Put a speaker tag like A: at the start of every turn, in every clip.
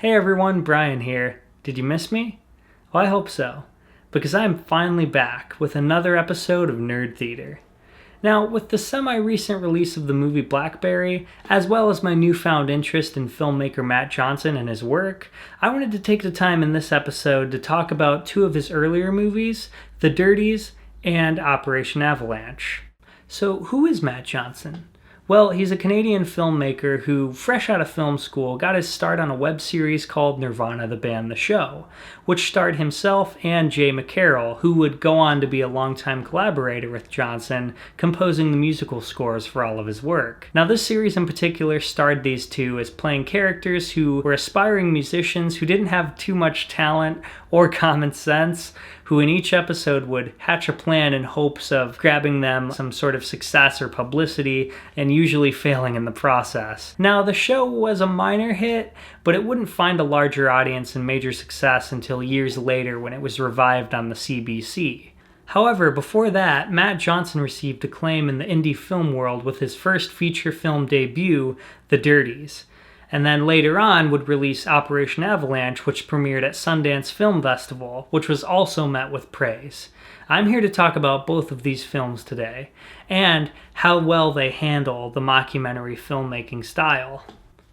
A: Hey everyone, Brian here. Did you miss me? Well, I hope so, because I'm finally back with another episode of Nerd Theater. Now, with the semi-recent release of the movie Blackberry, as well as my newfound interest in filmmaker Matt Johnson and his work, I wanted to take the time in this episode to talk about two of his earlier movies, The Dirties and Operation Avalanche. So, who is Matt Johnson? Well, he's a Canadian filmmaker who, fresh out of film school, got his start on a web series called Nirvana the Band the Show, which starred himself and Jay McCarroll, who would go on to be a longtime collaborator with Johnson, composing the musical scores for all of his work. Now, this series in particular starred these two as playing characters who were aspiring musicians who didn't have too much talent or common sense, who in each episode would hatch a plan in hopes of grabbing them some sort of success or publicity, and usually failing in the process. Now, the show was a minor hit, but it wouldn't find a larger audience and major success until years later when it was revived on the CBC. However, before that, Matt Johnson received acclaim in the indie film world with his first feature film debut, The Dirties, and then later on would release Operation Avalanche, which premiered at Sundance Film Festival, which was also met with praise. I'm here to talk about both of these films today, and how well they handle the mockumentary filmmaking style.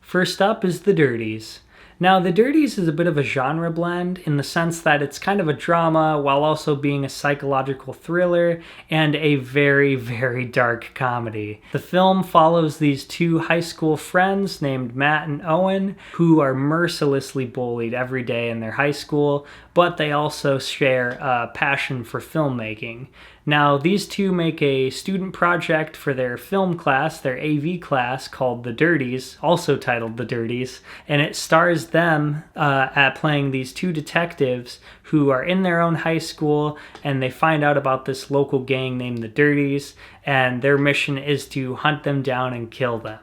A: First up is The Dirties. Now, The Dirties is a bit of a genre blend in the sense that it's kind of a drama while also being a psychological thriller and a very, very dark comedy. The film follows these two high school friends named Matt and Owen who are mercilessly bullied every day in their high school, but they also share a passion for filmmaking. Now, these two make a student project for their film class, their AV class, called The Dirties, also titled The Dirties, and it stars them at playing these two detectives who are in their own high school, and they find out about this local gang named The Dirties, and their mission is to hunt them down and kill them.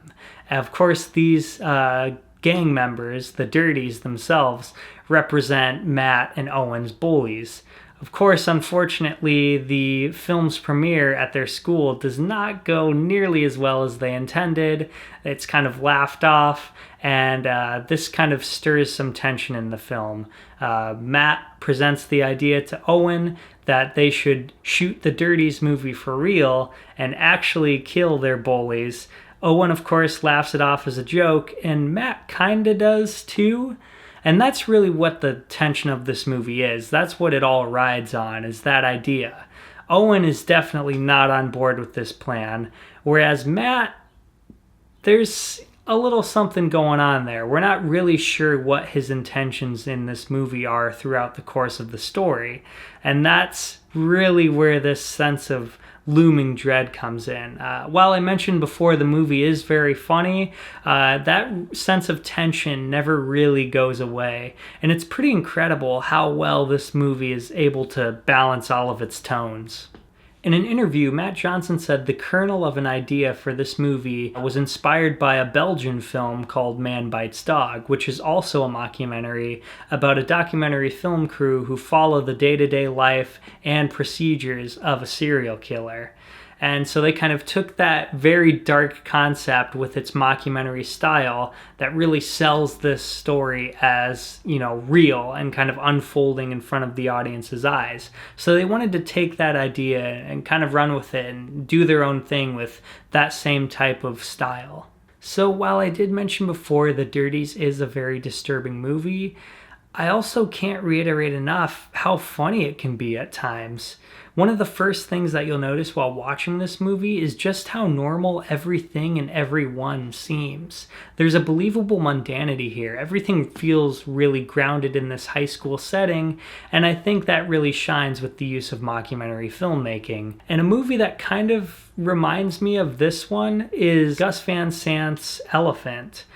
A: And of course, these gang members, the Dirties themselves, represent Matt and Owen's bullies. Of course, unfortunately, the film's premiere at their school does not go nearly as well as they intended. It's kind of laughed off, and this kind of stirs some tension in the film. Matt presents the idea to Owen that they should shoot the Dirties movie for real and actually kill their bullies. Owen, of course, laughs it off as a joke, and Matt kinda does too. And that's really what the tension of this movie is. That's what it all rides on, is that idea. Owen is definitely not on board with this plan, whereas Matt, there's a little something going on there. We're not really sure what his intentions in this movie are throughout the course of the story. And that's really where this sense of looming dread comes in. While I mentioned before the movie is very funny, that sense of tension never really goes away. And it's pretty incredible how well this movie is able to balance all of its tones. In an interview, Matt Johnson said the kernel of an idea for this movie was inspired by a Belgian film called Man Bites Dog, which is also a mockumentary about a documentary film crew who follow the day-to-day life and procedures of a serial killer. And so they kind of took that very dark concept with its mockumentary style that really sells this story as, real and kind of unfolding in front of the audience's eyes. So they wanted to take that idea and kind of run with it and do their own thing with that same type of style. So while I did mention before The Dirties is a very disturbing movie, I also can't reiterate enough how funny it can be at times. One of the first things that you'll notice while watching this movie is just how normal everything and everyone seems. There's a believable mundanity here. Everything feels really grounded in this high school setting, and I think that really shines with the use of mockumentary filmmaking. And a movie that kind of reminds me of this one is Gus Van Sant's Elephant.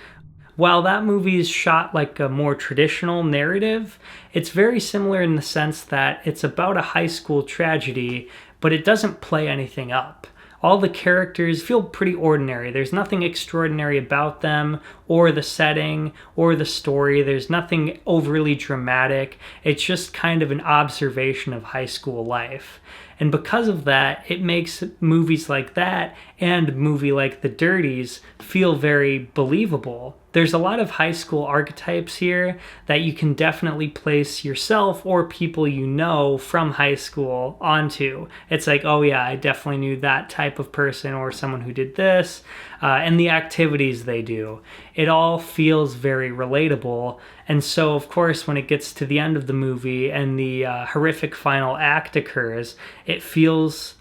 A: While that movie is shot like a more traditional narrative, it's very similar in the sense that it's about a high school tragedy, but it doesn't play anything up. All the characters feel pretty ordinary. There's nothing extraordinary about them, or the setting, or the story. There's nothing overly dramatic. It's just kind of an observation of high school life. And because of that, it makes movies like that and a movie like The Dirties feel very believable. There's a lot of high school archetypes here that you can definitely place yourself or people you know from high school onto. It's like, oh yeah, I definitely knew that type of person or someone who did this, and the activities they do. It all feels very relatable. And so, of course, when it gets to the end of the movie and the horrific final act occurs, it feels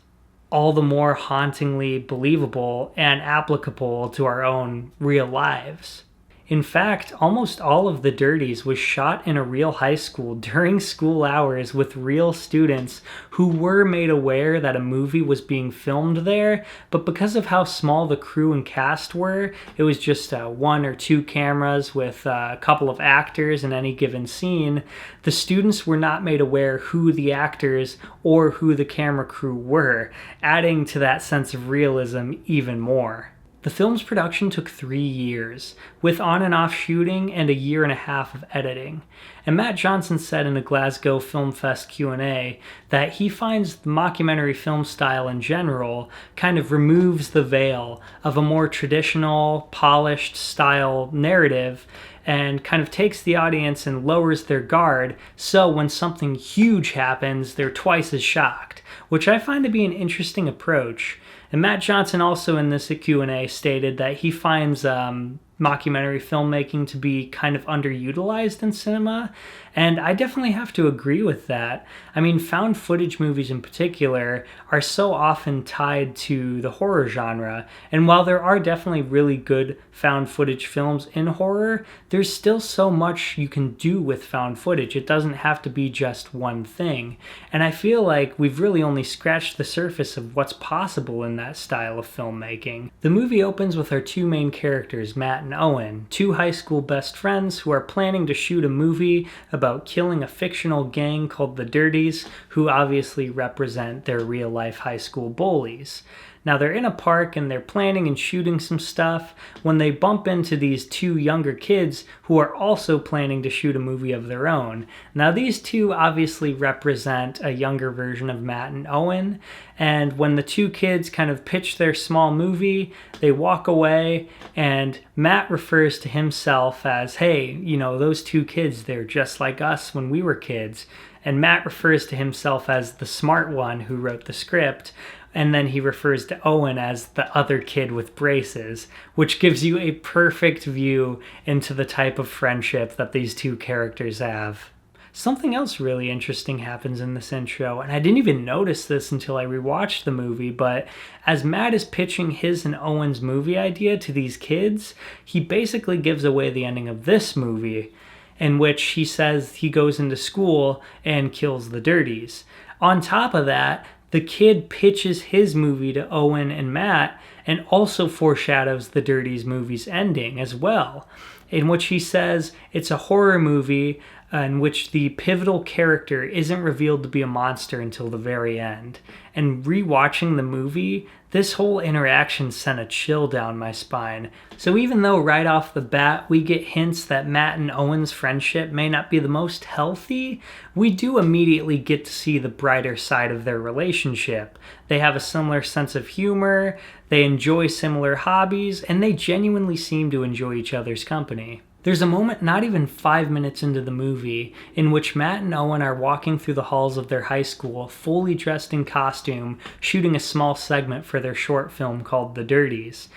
A: all the more hauntingly believable and applicable to our own real lives. In fact, almost all of The Dirties was shot in a real high school during school hours with real students who were made aware that a movie was being filmed there, but because of how small the crew and cast were, it was just 1 or 2 cameras with a couple of actors in any given scene, the students were not made aware who the actors or who the camera crew were, adding to that sense of realism even more. The film's production took 3 years, with on and off shooting and a year and a half of editing. And Matt Johnson said in a Glasgow Film Fest Q&A that he finds the mockumentary film style in general kind of removes the veil of a more traditional, polished style narrative and kind of takes the audience and lowers their guard, so when something huge happens, they're twice as shocked, which I find to be an interesting approach. And Matt Johnson also in this Q&A stated that he finds mockumentary filmmaking to be kind of underutilized in cinema, and I definitely have to agree with that. I mean, found footage movies in particular are so often tied to the horror genre, and while there are definitely really good found footage films in horror, there's still so much you can do with found footage. It doesn't have to be just one thing, and I feel like we've really only scratched the surface of what's possible in that style of filmmaking. The movie opens with our 2 main characters, Matt and Owen, 2 high school best friends who are planning to shoot a movie about killing a fictional gang called the Dirties, who obviously represent their real-life high school bullies. Now they're in a park and they're planning and shooting some stuff when they bump into these 2 younger kids who are also planning to shoot a movie of their own. Now these 2 obviously represent a younger version of Matt and Owen, and when the 2 kids kind of pitch their small movie, they walk away and Matt refers to himself as, hey, you know, those 2 kids, they're just like us when we were kids. And Matt refers to himself as the smart one who wrote the script, and then he refers to Owen as the other kid with braces, which gives you a perfect view into the type of friendship that these 2 characters have. Something else really interesting happens in this intro, and I didn't even notice this until I rewatched the movie, but as Matt is pitching his and Owen's movie idea to these kids, he basically gives away the ending of this movie, in which he says he goes into school and kills the Dirties. On top of that, the kid pitches his movie to Owen and Matt and also foreshadows the Dirties movie's ending as well, in which he says it's a horror movie in which the pivotal character isn't revealed to be a monster until the very end. And rewatching the movie, this whole interaction sent a chill down my spine. So even though right off the bat we get hints that Matt and Owen's friendship may not be the most healthy, we do immediately get to see the brighter side of their relationship. They have a similar sense of humor, they enjoy similar hobbies, and they genuinely seem to enjoy each other's company. There's a moment not even 5 minutes into the movie in which Matt and Owen are walking through the halls of their high school, fully dressed in costume, shooting a small segment for their short film called The Dirties.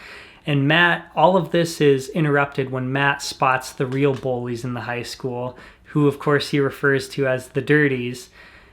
A: And all of this is interrupted when Matt spots the real bullies in the high school, who of course he refers to as the Dirties.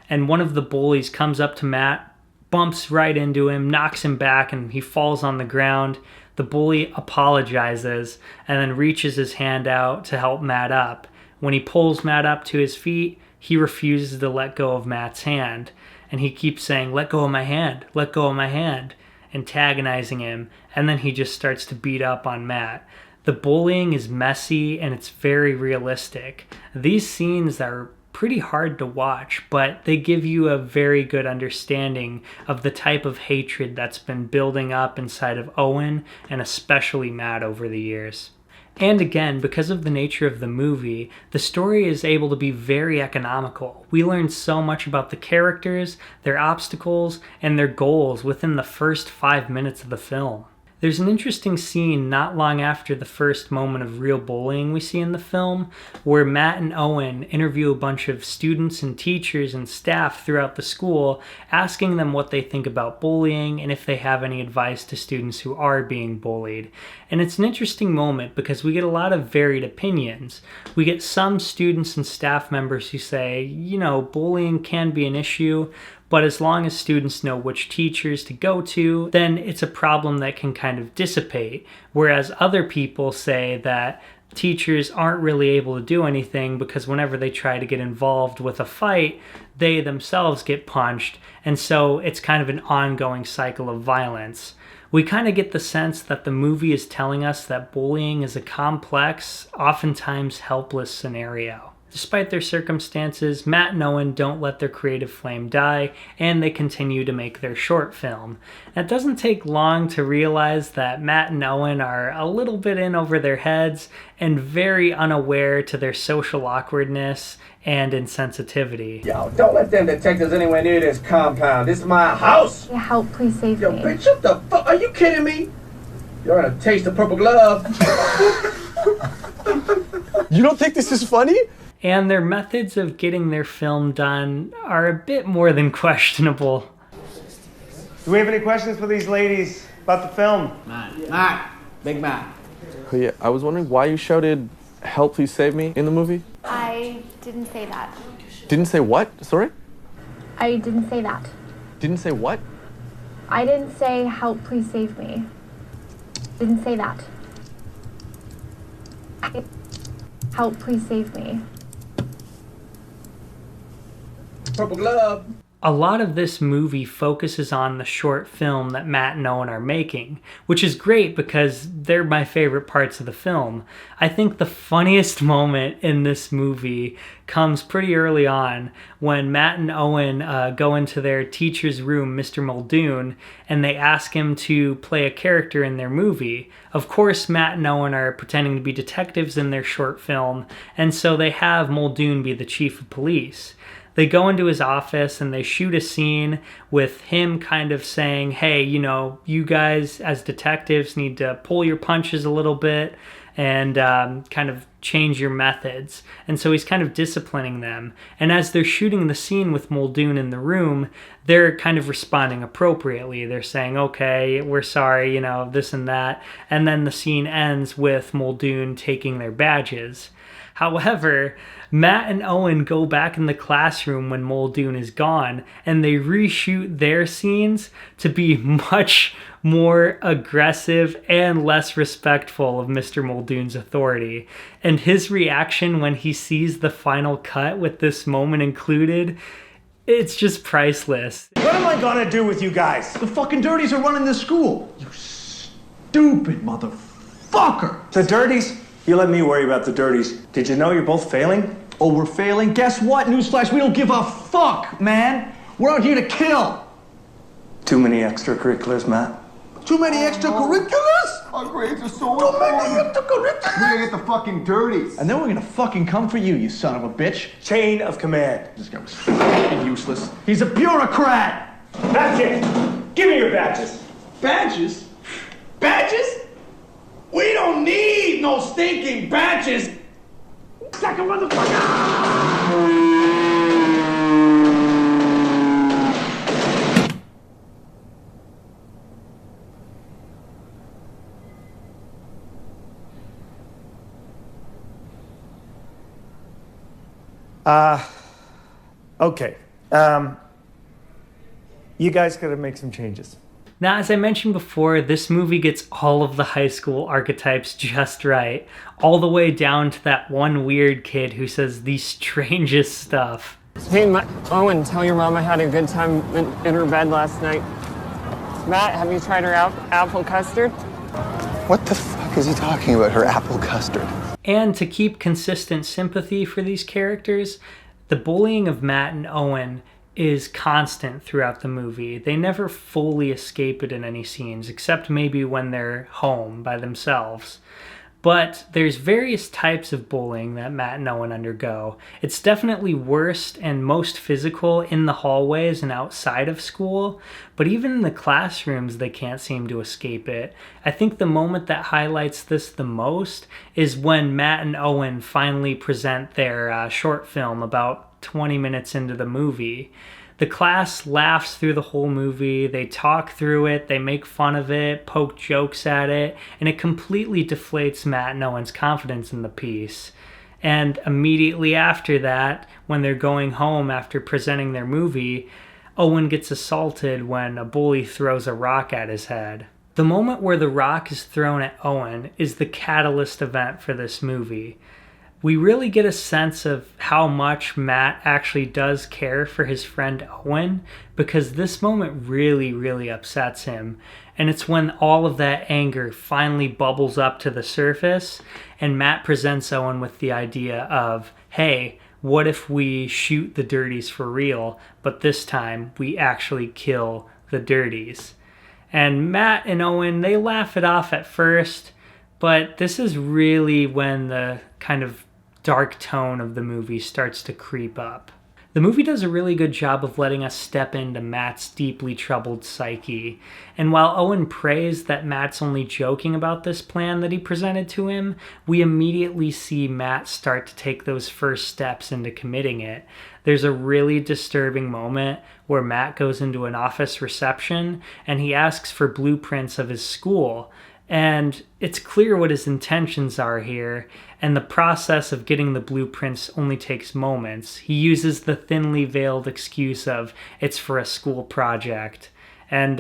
A: And one of the bullies comes up to Matt, bumps right into him, knocks him back, and he falls on the ground. The bully apologizes and then reaches his hand out to help Matt up. When he pulls Matt up to his feet, he refuses to let go of Matt's hand. And he keeps saying, "Let go of my hand, let go of my hand," antagonizing him. And then he just starts to beat up on Matt. The bullying is messy and it's very realistic. These scenes are pretty hard to watch, but they give you a very good understanding of the type of hatred that's been building up inside of Owen and especially Matt over the years. And again, because of the nature of the movie, the story is able to be very economical. We learn so much about the characters, their obstacles, and their goals within the first 5 minutes of the film. There's an interesting scene not long after the first moment of real bullying we see in the film, where Matt and Owen interview a bunch of students and teachers and staff throughout the school, asking them what they think about bullying and if they have any advice to students who are being bullied. And it's an interesting moment because we get a lot of varied opinions. We get some students and staff members who say, bullying can be an issue, but as long as students know which teachers to go to, then it's a problem that can kind of dissipate. Whereas other people say that teachers aren't really able to do anything because whenever they try to get involved with a fight, they themselves get punched, and so it's kind of an ongoing cycle of violence. We kind of get the sense that the movie is telling us that bullying is a complex, oftentimes helpless scenario. Despite their circumstances, Matt and Owen don't let their creative flame die, and they continue to make their short film. It doesn't take long to realize that Matt and Owen are a little bit in over their heads and very unaware to their social awkwardness and insensitivity.
B: Yo, don't let them detectives anywhere near this compound. This is my house.
C: Yeah, help, please save me.
B: Yo, bitch, what the fuck? Are you kidding me? You're gonna taste the purple glove.
D: You don't think this is funny?
A: And their methods of getting their film done are a bit more than questionable.
E: Do we have any questions for these ladies about the film?
F: Matt. Big Matt.
D: Oh yeah, I was wondering why you shouted, "Help, please save me" in the movie?
C: I didn't say that.
D: Didn't say what? Sorry?
C: I didn't say that.
D: Didn't say what?
C: I didn't say, help, please save me. Didn't say that. Help, please save me.
B: Purple glove.
A: A lot of this movie focuses on the short film that Matt and Owen are making, which is great because they're my favorite parts of the film. I think the funniest moment in this movie comes pretty early on when Matt and Owen go into their teacher's room, Mr. Muldoon, and they ask him to play a character in their movie. Of course, Matt and Owen are pretending to be detectives in their short film, and so they have Muldoon be the chief of police. They go into his office and they shoot a scene with him kind of saying, hey, you guys as detectives need to pull your punches a little bit and kind of change your methods. And so he's kind of disciplining them. And as they're shooting the scene with Muldoon in the room, they're kind of responding appropriately. They're saying, okay, we're sorry, this and that. And then the scene ends with Muldoon taking their badges. However, Matt and Owen go back in the classroom when Muldoon is gone, and they reshoot their scenes to be much more aggressive and less respectful of Mr. Muldoon's authority. And his reaction when he sees the final cut with this moment included, it's just priceless.
E: What am I gonna do with you guys?
F: The fucking Dirties are running this school. You stupid motherfucker.
E: The Dirties? You let me worry about the Dirties. Did you know you're both failing?
F: Oh, we're failing? Guess what? Newsflash, we don't give a fuck, man. We're out here to kill.
E: Too many extracurriculars, Matt.
F: Too many extracurriculars?
B: Our grades are so
F: Too many
B: important.
F: extracurriculars?
B: We're gonna get the fucking dirties.
F: And then we're gonna fucking come for you, you son of a bitch.
E: Chain of command.
F: This guy was fucking useless. He's a bureaucrat.
E: That's it. Give me your badges.
B: Badges? Badges? We don't need no stinking badges.
E: Second motherfucker! Okay. You guys gotta make some changes.
A: Now, as I mentioned before, this movie gets all of the high school archetypes just right, all the way down to that one weird kid who says the strangest stuff.
G: Hey, Owen, tell your mom I had a good time in her bed last night. Matt, have you tried her apple custard?
H: What the fuck is he talking about, her apple custard?
A: And to keep consistent sympathy for these characters, the bullying of Matt and Owen is constant throughout the movie. They never fully escape it in any scenes, except maybe when they're home by themselves. But there's various types of bullying that Matt and Owen undergo. It's definitely worst and most physical in the hallways and outside of school, but even in the classrooms they can't seem to escape it. I think the moment that highlights this the most is when Matt and Owen finally present their short film about 20 minutes into the movie. The class laughs through the whole movie, they talk through it, they make fun of it, poke jokes at it, and it completely deflates Matt and Owen's confidence in the piece. And immediately after that, when they're going home after presenting their movie, Owen gets assaulted when a bully throws a rock at his head. The moment where the rock is thrown at Owen is the catalyst event for this movie. We really get a sense of how much Matt actually does care for his friend Owen, because this moment really, really upsets him. And it's when all of that anger finally bubbles up to the surface, and Matt presents Owen with the idea of, hey, what if we shoot the Dirties for real, but this time we actually kill the Dirties? And Matt and Owen, they laugh it off at first, but this is really when the kind of dark tone of the movie starts to creep up. The movie does a really good job of letting us step into Matt's deeply troubled psyche. And while Owen prays that Matt's only joking about this plan that he presented to him, we immediately see Matt start to take those first steps into committing it. There's a really disturbing moment where Matt goes into an office reception and he asks for blueprints of his school. And it's clear what his intentions are here, and the process of getting the blueprints only takes moments. He uses the thinly veiled excuse of, it's for a school project. And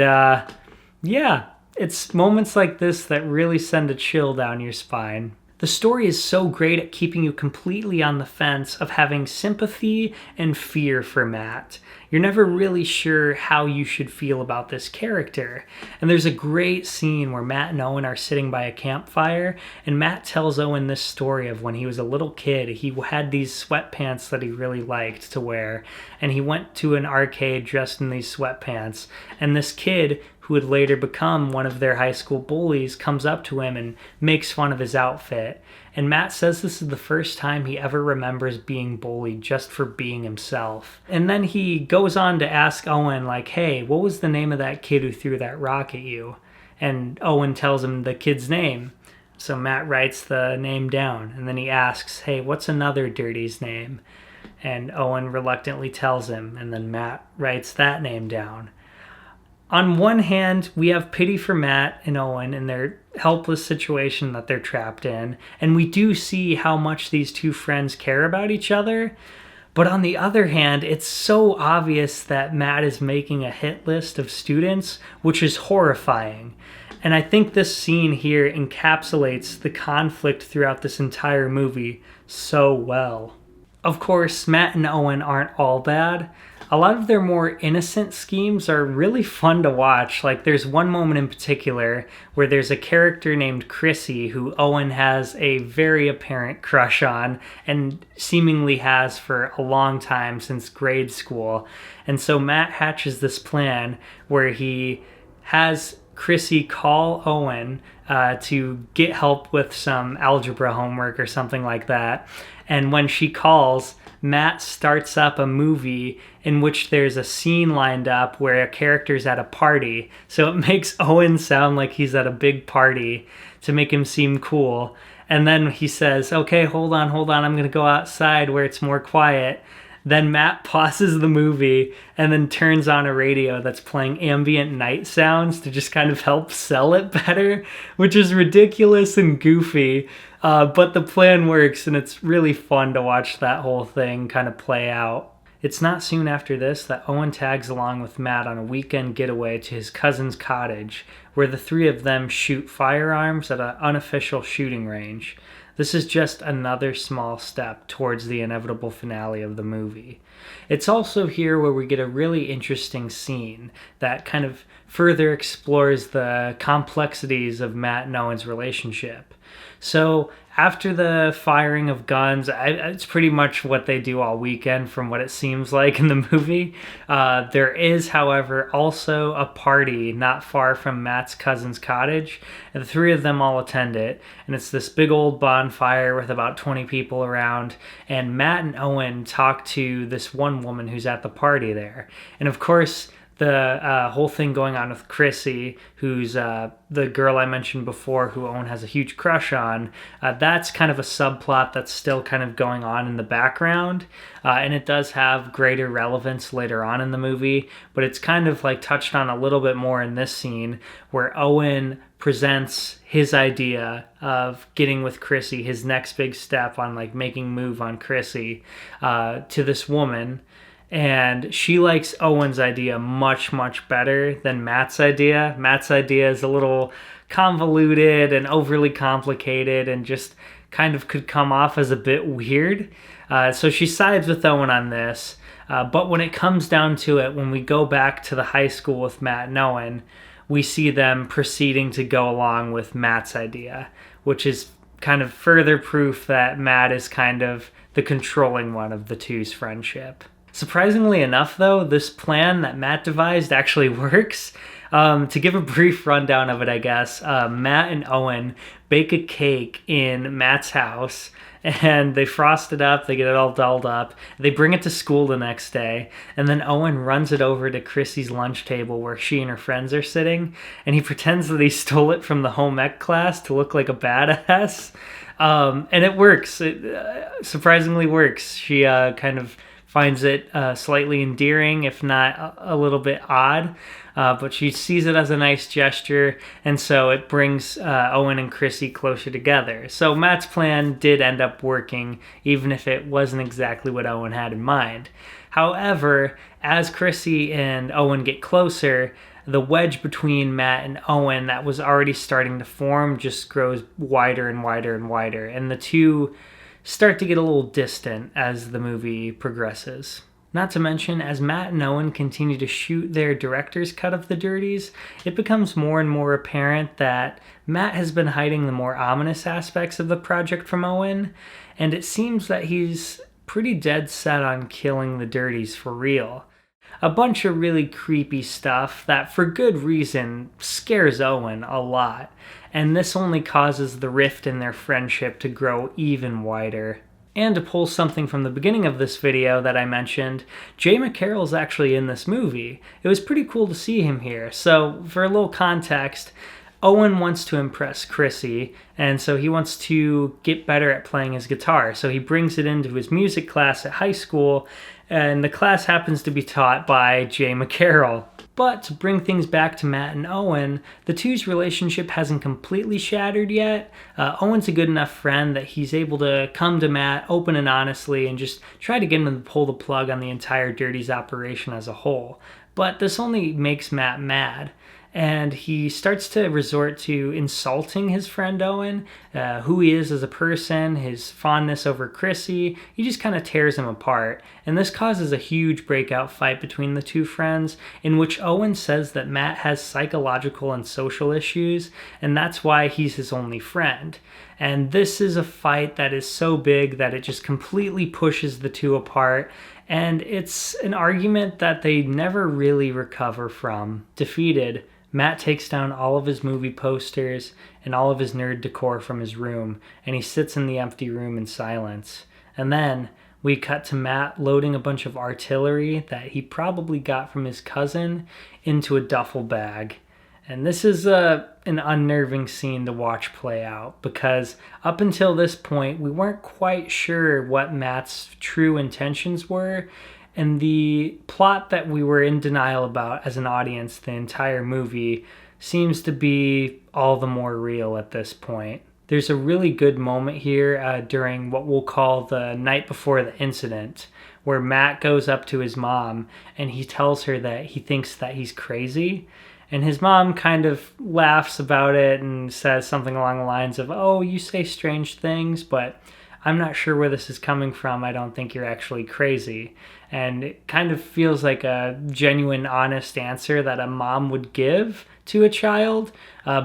A: yeah, it's moments like this that really send a chill down your spine. The story is so great at keeping you completely on the fence of having sympathy and fear for Matt. You're never really sure how you should feel about this character. And there's a great scene where Matt and Owen are sitting by a campfire, and Matt tells Owen this story of when he was a little kid. He had these sweatpants that he really liked to wear, and he went to an arcade dressed in these sweatpants, and this kid who would later become one of their high school bullies comes up to him and makes fun of his outfit. And Matt says this is the first time he ever remembers being bullied just for being himself. And then he goes on to ask Owen, like, hey, what was the name of that kid who threw that rock at you? And Owen tells him the kid's name. So Matt writes the name down, and then he asks, hey, what's another Dirty's name? And Owen reluctantly tells him, and then Matt writes that name down. On one hand, we have pity for Matt and Owen in their helpless situation that they're trapped in, and we do see how much these two friends care about each other. But on the other hand, it's so obvious that Matt is making a hit list of students, which is horrifying. And I think this scene here encapsulates the conflict throughout this entire movie so well. Of course, Matt and Owen aren't all bad. A lot of their more innocent schemes are really fun to watch. Like, there's one moment in particular where there's a character named Chrissy who Owen has a very apparent crush on, and seemingly has for a long time since grade school. And so Matt hatches this plan where he has Chrissy call Owen to get help with some algebra homework or something like that. And when she calls, Matt starts up a movie in which there's a scene lined up where a character's at a party. So it makes Owen sound like he's at a big party to make him seem cool. And then he says, okay, hold on, I'm going to go outside where it's more quiet. Then Matt pauses the movie and then turns on a radio that's playing ambient night sounds to just kind of help sell it better, which is ridiculous and goofy. But the plan works, and it's really fun to watch that whole thing kind of play out. It's not soon after this that Owen tags along with Matt on a weekend getaway to his cousin's cottage, where the three of them shoot firearms at an unofficial shooting range. This is just another small step towards the inevitable finale of the movie. It's also here where we get a really interesting scene that kind of further explores the complexities of Matt and Owen's relationship. So after the firing of guns, it's pretty much what they do all weekend from what it seems like in the movie. There is, however, also a party not far from Matt's cousin's cottage, and the three of them all attend it. And it's this big old bonfire with about 20 people around, and Matt and Owen talk to this one woman who's at the party there. And of course, the whole thing going on with Chrissy, who's the girl I mentioned before who Owen has a huge crush on, that's kind of a subplot that's still kind of going on in the background, and it does have greater relevance later on in the movie, but it's kind of like touched on a little bit more in this scene where Owen presents his idea of getting with Chrissy, his next big step on like making move on Chrissy, to this woman. And she likes Owen's idea much, much better than Matt's idea. Matt's idea is a little convoluted and overly complicated and just kind of could come off as a bit weird. So she sides with Owen on this. But when it comes down to it, when we go back to the high school with Matt and Owen, we see them proceeding to go along with Matt's idea, which is kind of further proof that Matt is kind of the controlling one of the two's friendship. Surprisingly enough, though, this plan that Matt devised actually works. To give a brief rundown of it, I guess, Matt and Owen bake a cake in Matt's house, and they frost it up, they get it all dolled up, they bring it to school the next day, and then Owen runs it over to Chrissy's lunch table where she and her friends are sitting, and he pretends that he stole it from the home ec class to look like a badass. And it works. It surprisingly works. She kind of finds it slightly endearing, if not a little bit odd, but she sees it as a nice gesture, and so it brings Owen and Chrissy closer together. So Matt's plan did end up working, even if it wasn't exactly what Owen had in mind. However, as Chrissy and Owen get closer, the wedge between Matt and Owen that was already starting to form just grows wider and wider and wider, and the two start to get a little distant as the movie progresses. Not to mention, as Matt and Owen continue to shoot their director's cut of the Dirties, it becomes more and more apparent that Matt has been hiding the more ominous aspects of the project from Owen, and it seems that he's pretty dead set on killing the Dirties for real. A bunch of really creepy stuff that, for good reason, scares Owen a lot, and this only causes the rift in their friendship to grow even wider. And to pull something from the beginning of this video that I mentioned, Jay McCarroll's actually in this movie. It was pretty cool to see him here. So, for a little context, Owen wants to impress Chrissy, and so he wants to get better at playing his guitar. So he brings it into his music class at high school, and the class happens to be taught by Jay McCarroll. But to bring things back to Matt and Owen, the two's relationship hasn't completely shattered yet. Owen's a good enough friend that he's able to come to Matt open and honestly and just try to get him to pull the plug on the entire Dirties operation as a whole. But this only makes Matt mad, and he starts to resort to insulting his friend Owen, who he is as a person, his fondness over Chrissy. He just kind of tears him apart, and this causes a huge breakout fight between the two friends, in which Owen says that Matt has psychological and social issues, and that's why he's his only friend. And this is a fight that is so big that it just completely pushes the two apart, and it's an argument that they never really recover from. Defeated, Matt takes down all of his movie posters and all of his nerd decor from his room, and he sits in the empty room in silence. And then we cut to Matt loading a bunch of artillery that he probably got from his cousin into a duffel bag. And this is an unnerving scene to watch play out, because up until this point, we weren't quite sure what Matt's true intentions were, and the plot that we were in denial about as an audience the entire movie seems to be all the more real at this point. There's a really good moment here during what we'll call the night before the incident, where Matt goes up to his mom and he tells her that he thinks that he's crazy. And his mom kind of laughs about it and says something along the lines of, "Oh, you say strange things," but I'm not sure where this is coming from. I don't think you're actually crazy. And it kind of feels like a genuine, honest answer that a mom would give to a child,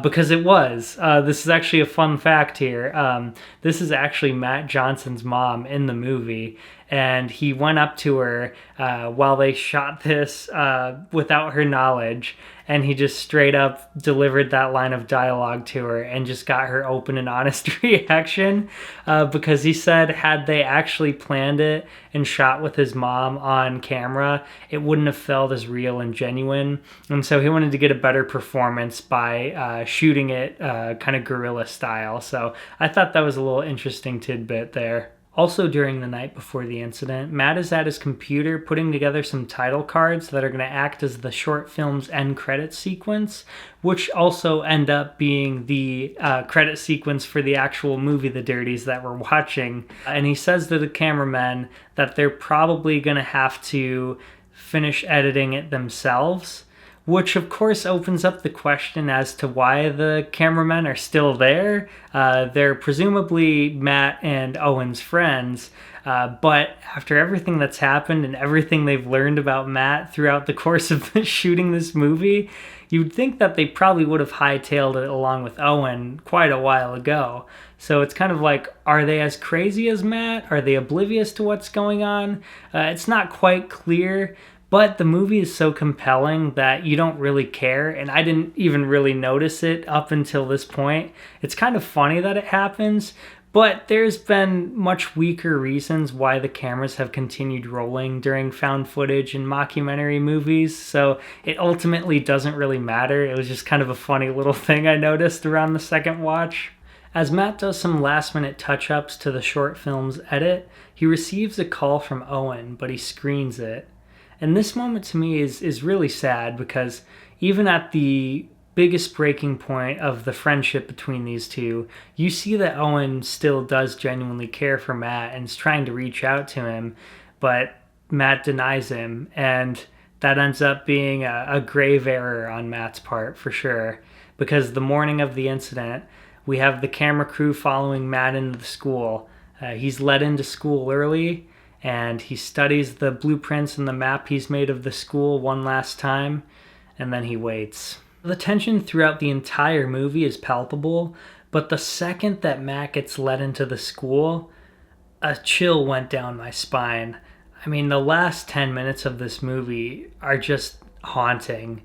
A: because it was. This is actually a fun fact here. This is actually Matt Johnson's mom in the movie, and he went up to her while they shot this without her knowledge, and he just straight up delivered that line of dialogue to her and just got her open and honest reaction, because he said had they actually planned it and shot with his mom on camera, it wouldn't have felt as real and genuine. And so he wanted to get a better performance by shooting it kind of guerrilla style. So I thought that was a little interesting tidbit there. Also during the night before the incident, Matt is at his computer putting together some title cards that are going to act as the short film's end credit sequence, which also end up being the credit sequence for the actual movie, The Dirties, that we're watching. And he says to the cameramen that they're probably going to have to finish editing it themselves, which of course opens up the question as to why the cameramen are still there. They're presumably Matt and Owen's friends, but after everything that's happened and everything they've learned about Matt throughout the course of shooting this movie, you'd think that they probably would have hightailed it along with Owen quite a while ago. So it's kind of like, are they as crazy as Matt? Are they oblivious to what's going on? It's not quite clear. But the movie is so compelling that you don't really care, and I didn't even really notice it up until this point. It's kind of funny that it happens, but there's been much weaker reasons why the cameras have continued rolling during found footage and mockumentary movies, so it ultimately doesn't really matter. It was just kind of a funny little thing I noticed around the second watch. As Matt does some last-minute touch-ups to the short film's edit, he receives a call from Owen, but he screens it. And this moment to me is really sad, because even at the biggest breaking point of the friendship between these two, you see that Owen still does genuinely care for Matt and is trying to reach out to him, but Matt denies him, and that ends up being a grave error on Matt's part for sure, because the morning of the incident, we have the camera crew following Matt into the school. He's let into school early, and he studies the blueprints and the map he's made of the school one last time, and then he waits. The tension throughout the entire movie is palpable, but the second that Matt gets let into the school, a chill went down my spine. I mean, the last 10 minutes of this movie are just haunting.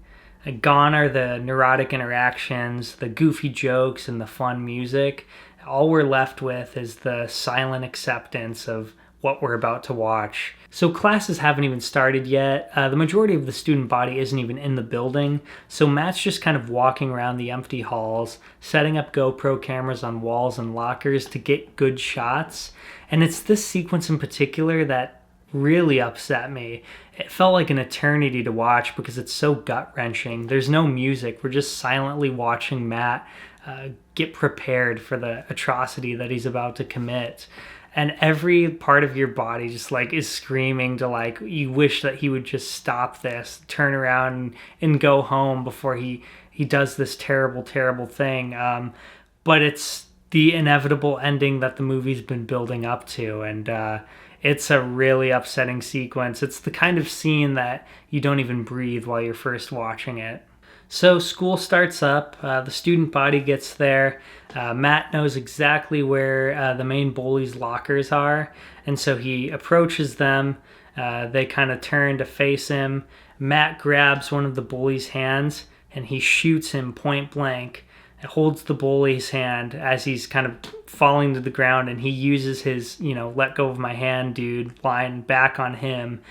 A: Gone are the neurotic interactions, the goofy jokes, and the fun music. All we're left with is the silent acceptance of what we're about to watch. So classes haven't even started yet. The majority of the student body isn't even in the building. So Matt's just kind of walking around the empty halls, setting up GoPro cameras on walls and lockers to get good shots. And it's this sequence in particular that really upset me. It felt like an eternity to watch because it's so gut-wrenching. There's no music. We're just silently watching Matt get prepared for the atrocity that he's about to commit. And every part of your body just like is screaming to like, you wish that he would just stop this, turn around and go home before he does this terrible, terrible thing. But it's the inevitable ending that the movie's been building up to. And it's a really upsetting sequence. It's the kind of scene that you don't even breathe while you're first watching it. So school starts up, the student body gets there, Matt knows exactly where the main bullies' lockers are, and so he approaches them, they kind of turn to face him. Matt grabs one of the bullies' hands and he shoots him point blank. It holds the bully's hand as he's kind of falling to the ground, and he uses his, let go of my hand, dude, line back on him,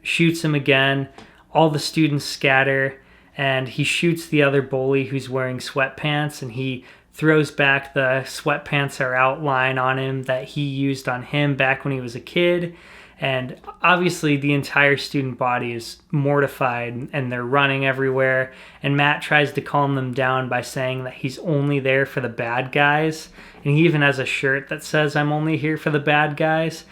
A: shoots him again. All the students scatter, and he shoots the other bully who's wearing sweatpants, and he throws back the sweatpants are out line on him that he used on him back when he was a kid. And obviously the entire student body is mortified and they're running everywhere. And Matt tries to calm them down by saying that he's only there for the bad guys. And he even has a shirt that says, "I'm only here for the bad guys."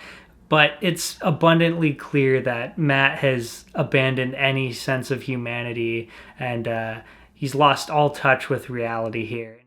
A: But it's abundantly clear that Matt has abandoned any sense of humanity, and he's lost all touch with reality here.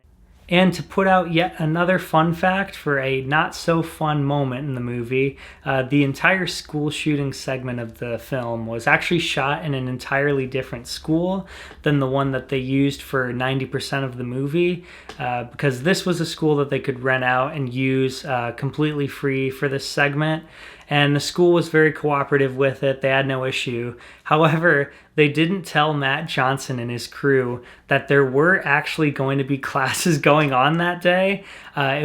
A: And to put out yet another fun fact for a not so fun moment in the movie, the entire school shooting segment of the film was actually shot in an entirely different school than the one that they used for 90% of the movie, because this was a school that they could rent out and use completely free for this segment. And the school was very cooperative with it. They had no issue. However, they didn't tell Matt Johnson and his crew that there were actually going to be classes going on that day. I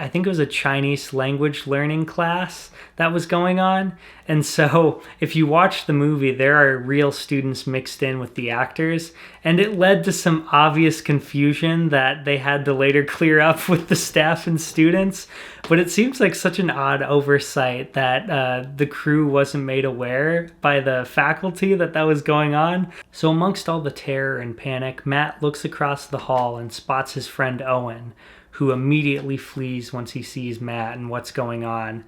A: think it was a Chinese language learning class that was going on. And so if you watch the movie, there are real students mixed in with the actors. And it led to some obvious confusion that they had to later clear up with the staff and students. But it seems like such an odd oversight that the crew wasn't made aware by the faculty that was going on. So amongst all the terror and panic, Matt looks across the hall and spots his friend Owen, who immediately flees once he sees Matt and what's going on.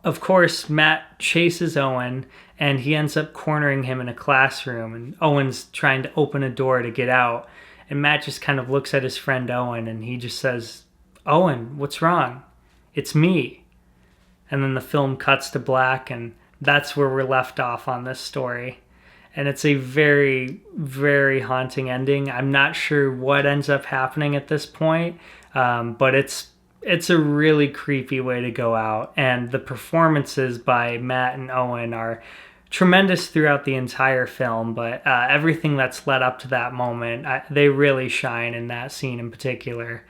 A: Of course, Matt chases Owen, and he ends up cornering him in a classroom, and Owen's trying to open a door to get out. And Matt just kind of looks at his friend Owen, and he just says, "Owen, what's wrong? It's me." And then the film cuts to black, and that's where we're left off on this story. And it's a very, very haunting ending. I'm not sure what ends up happening at this point, but it's a really creepy way to go out. And the performances by Matt and Owen are tremendous throughout the entire film, but everything that's led up to that moment, they really shine in that scene in particular.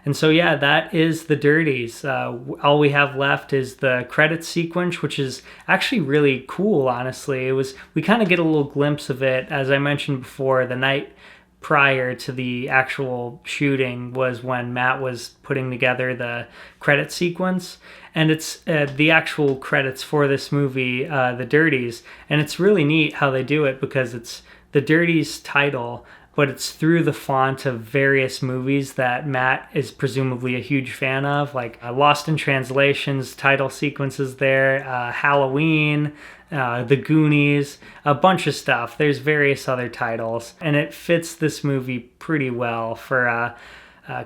A: And so, yeah, that is the Dirties. All we have left is the credits sequence, which is actually really cool, honestly. We kind of get a little glimpse of it, as I mentioned before, the night prior to the actual shooting was when Matt was putting together the credit sequence. And it's the actual credits for this movie, The Dirties. And it's really neat how they do it, because it's the Dirties title, but it's through the font of various movies that Matt is presumably a huge fan of, like Lost in Translation's title sequences there, Halloween, The Goonies, a bunch of stuff. There's various other titles, and it fits this movie pretty well for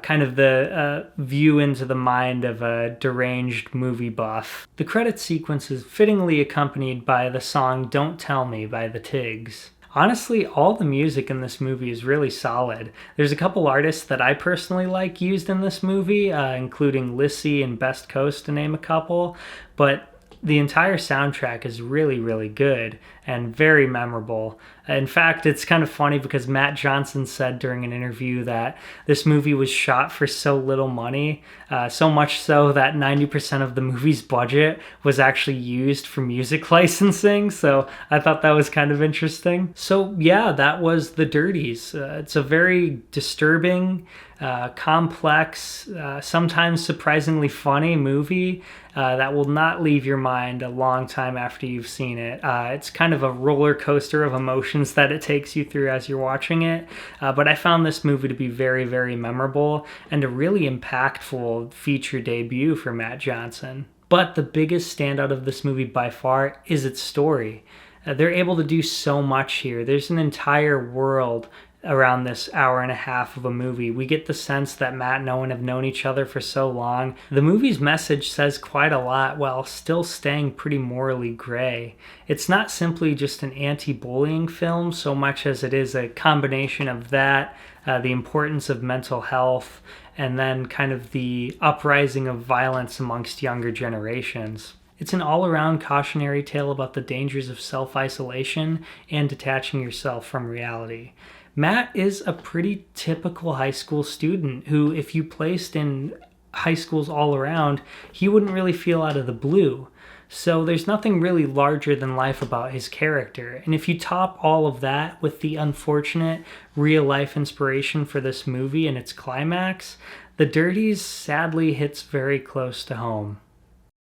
A: kind of the view into the mind of a deranged movie buff. The credit sequence is fittingly accompanied by the song Don't Tell Me by the Tigs. Honestly, all the music in this movie is really solid. There's a couple artists that I personally like used in this movie, including Lissy and Best Coast, to name a couple, but the entire soundtrack is really, really good and very memorable. In fact, it's kind of funny because Matt Johnson said during an interview that this movie was shot for so little money, so much so that 90% of the movie's budget was actually used for music licensing. So I thought that was kind of interesting. So yeah, that was The Dirties. It's a very disturbing, complex, sometimes surprisingly funny movie that will not leave your mind a long time after you've seen it. It's kind of a roller coaster of emotions that it takes you through as you're watching it, but I found this movie to be very, very memorable and a really impactful feature debut for Matt Johnson. But the biggest standout of this movie by far is its story. They're able to do so much here. There's an entire world around this hour and a half of a movie. We get the sense that Matt and Owen have known each other for so long. The movie's message says quite a lot while still staying pretty morally gray. It's not simply just an anti-bullying film so much as it is a combination of that, the importance of mental health, and then kind of the uprising of violence amongst younger generations. It's an all-around cautionary tale about the dangers of self-isolation and detaching yourself from reality. Matt is a pretty typical high school student who, if you placed in high schools all around, he wouldn't really feel out of the blue. So there's nothing really larger than life about his character. And if you top all of that with the unfortunate real-life inspiration for this movie and its climax, The Dirties sadly hits very close to home.